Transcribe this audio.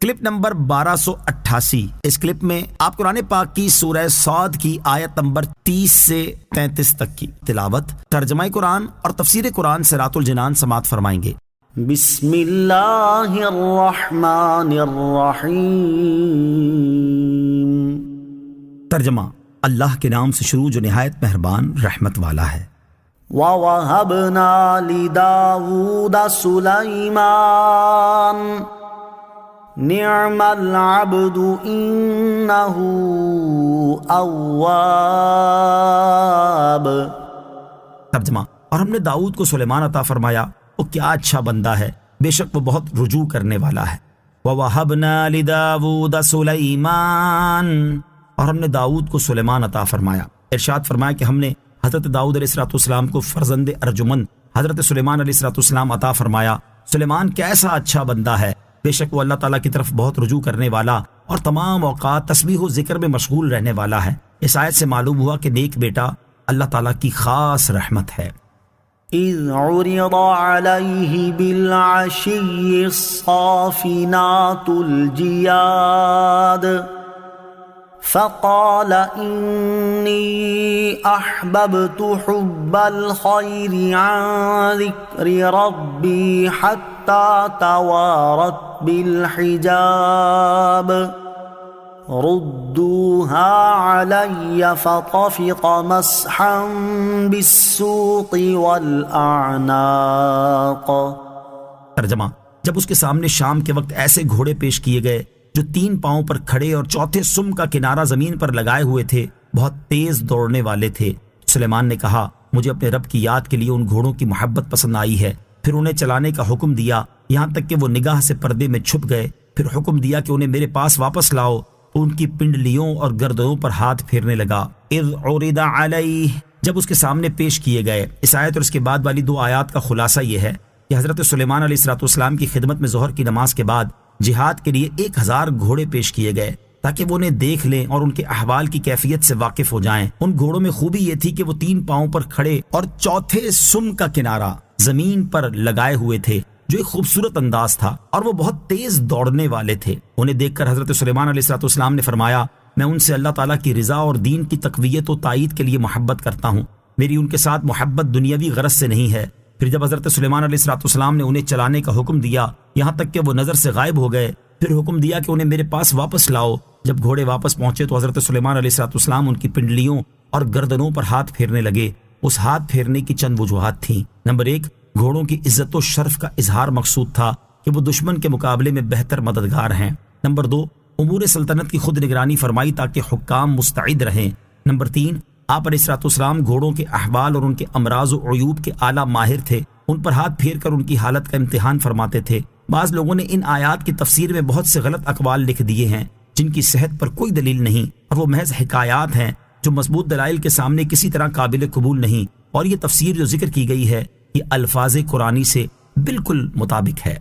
Clip number 1288۔ اس clip میں آپ قرآن پاک کی سورہ صاد کی آیت نمبر 30 سے 33 تک کی تلاوت، ترجمہ قرآن اور تفسیر قرآن صراط الجنان سماعت فرمائیں گے۔ بسم اللہ الرحمن الرحیم۔ ترجمہ، اللہ کے نام سے شروع جو نہایت مہربان رحمت والا ہے۔ وَوَهَبْنَا لِدَاوُودَ سُلَيْمَانَ نِعْمَ الْعَبْدُ إِنَّهُ أَوَّابٌ۔ ترجمہ، اور ہم نے داؤد کو سلیمان عطا فرمایا، وہ کیا اچھا بندہ ہے، بے شک وہ بہت رجوع کرنے والا ہے۔ وَوَهَبْنَا لِدَاوُودَ سُلَيْمَانَ، اور ہم نے داؤد کو سلیمان عطا فرمایا۔ ارشاد فرمایا کہ ہم نے حضرت داؤد علیہ السلام کو فرزند ارجمند حضرت سلیمان علیہ السلام عطا فرمایا۔ سلیمان کیسا اچھا بندہ ہے، بے شک وہ اللہ تعالیٰ کی طرف بہت رجوع کرنے والا اور تمام اوقات تسبیح و ذکر میں مشغول رہنے والا ہے۔ اس آیت سے معلوم ہوا کہ نیک بیٹا اللہ تعالیٰ کی خاص رحمت ہے۔ اذ عرض علیہ بالعشی الصافنات الجیاد فقال انی احببت حب الخیر عن ذکر ربی حتی توارت بالحجاب ردوها علی فطفق مسحا بالسوق والاعناق۔ ترجمہ، جب اس کے سامنے شام کے وقت ایسے گھوڑے پیش کیے گئے جو 3 پاؤں پر کھڑے اور چوتھے سم کا کنارہ زمین پر لگائے ہوئے تھے، بہت تیز دوڑنے والے تھے، سلیمان نے کہا مجھے اپنے رب کی یاد کے لیے ان گھوڑوں کی محبت پسند آئی ہے۔ پھر انہیں چلانے کا حکم دیا یہاں تک کہ وہ نگاہ سے پردے میں چھپ گئے۔ پھر حکم دیا کہ انہیں میرے پاس واپس لاؤ۔ ان کی پنڈلیوں اور گردنوں پر ہاتھ پھیرنے لگا۔ اذ عرض علیہ، جب اس کے سامنے پیش کیے گئے۔ اس آیت اور اس کے بعد والی 2 آیات کا خلاصہ یہ ہے کہ حضرت سلیمان علیہ السلام کی خدمت میں ظہر کی نماز کے بعد جہاد کے لیے 1000 گھوڑے پیش کیے گئے تاکہ وہ انہیں دیکھ لیں اور ان کے احوال کی کیفیت سے واقف ہو جائیں۔ ان گھوڑوں میں خوبی یہ تھی کہ وہ 3 پاؤں پر کھڑے اور چوتھے سم کا کنارہ زمین پر لگائے ہوئے تھے، جو ایک خوبصورت انداز تھا، اور وہ بہت تیز دوڑنے والے تھے۔ انہیں دیکھ کر حضرت سلیمان علیہ السلام نے فرمایا میں ان سے اللہ تعالیٰ کی رضا اور دین کی تقویت و تائید کے لیے محبت کرتا ہوں، میری ان کے ساتھ محبت دنیاوی غرض سے نہیں ہے۔ پھر جب حضرت سلیمان علیہ السلام نے انہیں چلانے کا حکم دیا یہاں تک کہ وہ نظر سے غائب ہو گئے، پھر حکم دیا کہ انہیں میرے پاس واپس لاؤ۔ جب گھوڑے واپس پہنچے تو حضرت سلیمان علیہ السلام ان کی پنڈلیوں اور گردنوں پر ہاتھ پھیرنے لگے۔ اس ہاتھ پھیرنے کی چند وجوہات تھیں۔ نمبر 1، گھوڑوں کی عزت و شرف کا اظہار مقصود تھا کہ وہ دشمن کے مقابلے میں بہتر مددگار ہیں۔ نمبر 2، امور سلطنت کی خود نگرانی فرمائی تاکہ حکام مستعد رہیں۔ نمبر 3، آپ علیہ السلام گھوڑوں کے احوال اور ان کے امراض و عیوب کے اعلیٰ ماہر تھے، ان پر ہاتھ پھیر کر ان کی حالت کا امتحان فرماتے تھے۔ بعض لوگوں نے ان آیات کی تفسیر میں بہت سے غلط اقوال لکھ دیے ہیں جن کی صحت پر کوئی دلیل نہیں، اور وہ محض حکایات ہیں جو مضبوط دلائل کے سامنے کسی طرح قابل قبول نہیں، اور یہ تفسیر جو ذکر کی گئی ہے یہ الفاظ قرآنی سے بالکل مطابق ہے۔